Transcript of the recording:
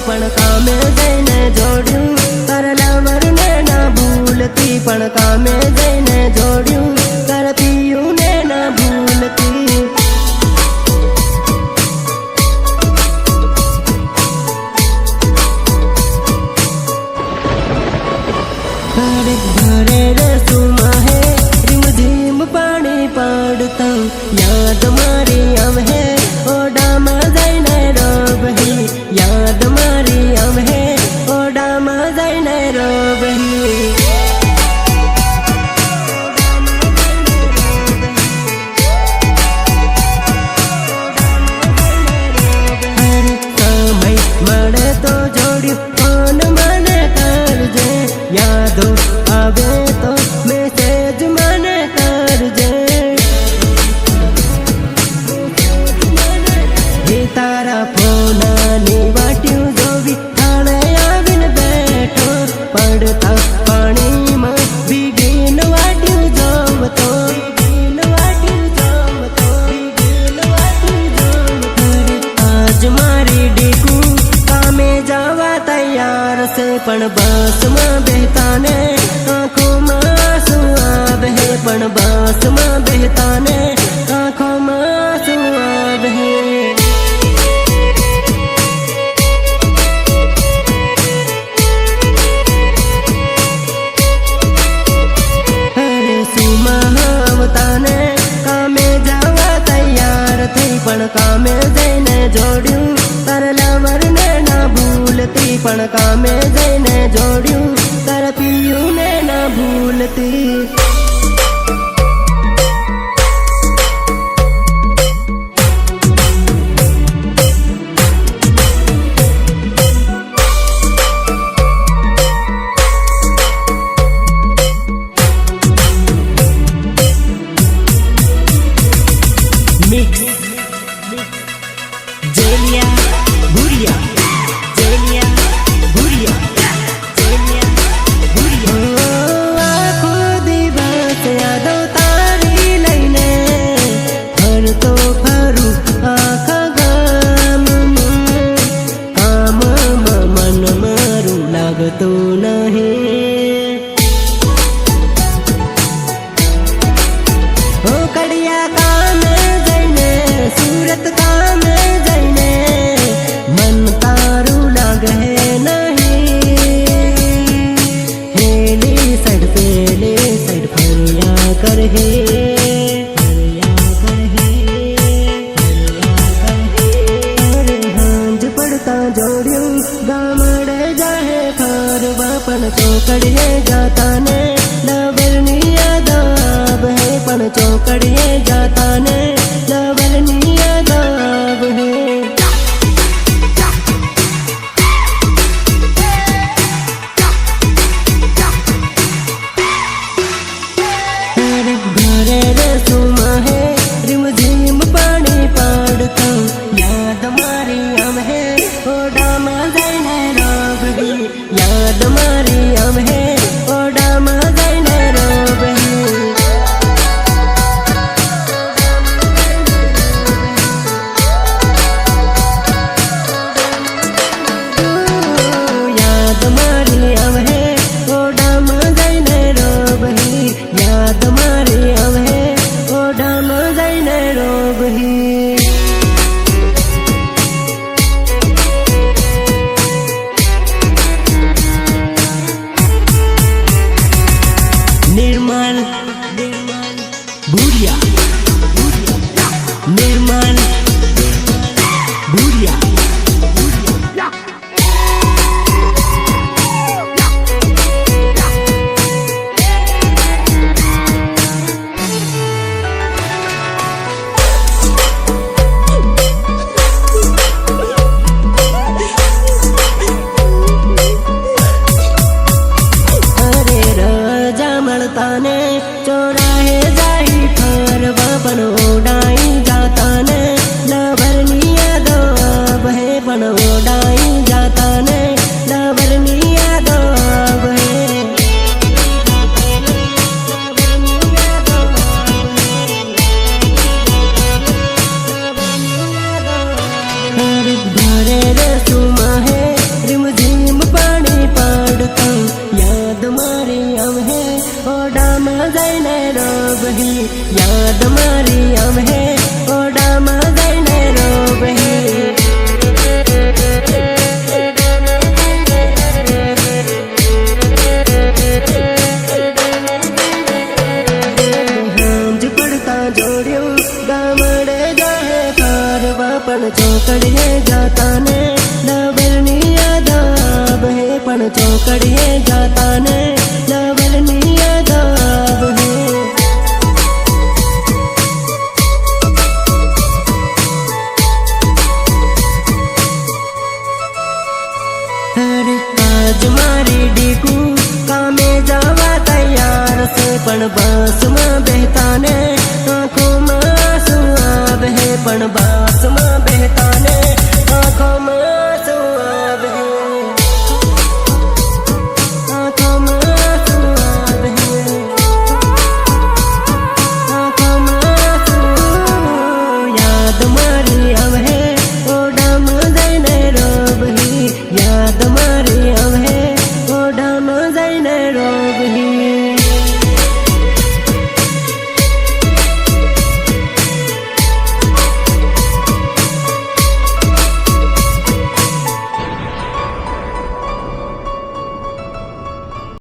पण कामे जईने जोड्यू तारा लवर ने ना भूलती पण कामे जईने जोड्यू तारा पियू ने ना भूलती घरे रे सुमा है रिमझिम पानी पड़ता याद मारी अब है ओडामा जईने रोबही याद मारी अब है ओडामा जईने रोबही समय मरे तो जोड़ी फोन मने करजे यादो आवे तो मैसेज मने करजे हे तारा फोनानी वाट्यू जो विठाणे आवीन बैठो पड़ता पानी में भीगीन वाट्यू जोवतो आज मारी डीकू कामे जावा तैयार से पण बस में बहता ने आँखों में आंसू आवे पण बस में बहता ने आँखों में आंसू आवे अरे सुमा आवता ने कामे जावा तैयार थी पण कामे जईने जोड्यू तारा लवर ने ना भूलती पण कामे जईने जोड्यू तारा पियू ने ना भूलती मिक्स जेलिया भूरिया जेलिया भूरिया जेलिया भूरिया आँखो दिवस यादो तारी लईने हर तो फरू आँखा गाम काम मन मारू लागतो नहीं ओ कड़िया काम जईने सूरत काम जईने मन तारू लागे नहीं हेली साइड पेले साइड फरिया कर हे हांज पड़ता जोड़ियो गामड़े जाहे खर बापन चौकड़िए जाता ने लवरनिया दाब है पण चौकड़िए जाता ने लवरनिया दाब है घरे रे सुमा है रिमझिम पानी पड़ता याद मारी अब है ओडामा जईने रोबही याद मारी अब है ओडामा जईने रोबही याद मारी अब है ओडामा जईने रोबही याद मारी अब है ओडामा जईने रोबही निर्मल भूरिया निर्मल भूरिया ને લવરની યાદ આવે અરે આજ મારી ડીકુ કામે જવા તૈયાર છે પણ બસમાં બેહતા ને આંખોમાં આંસુ આવે પણ બસમાં બેહતા ને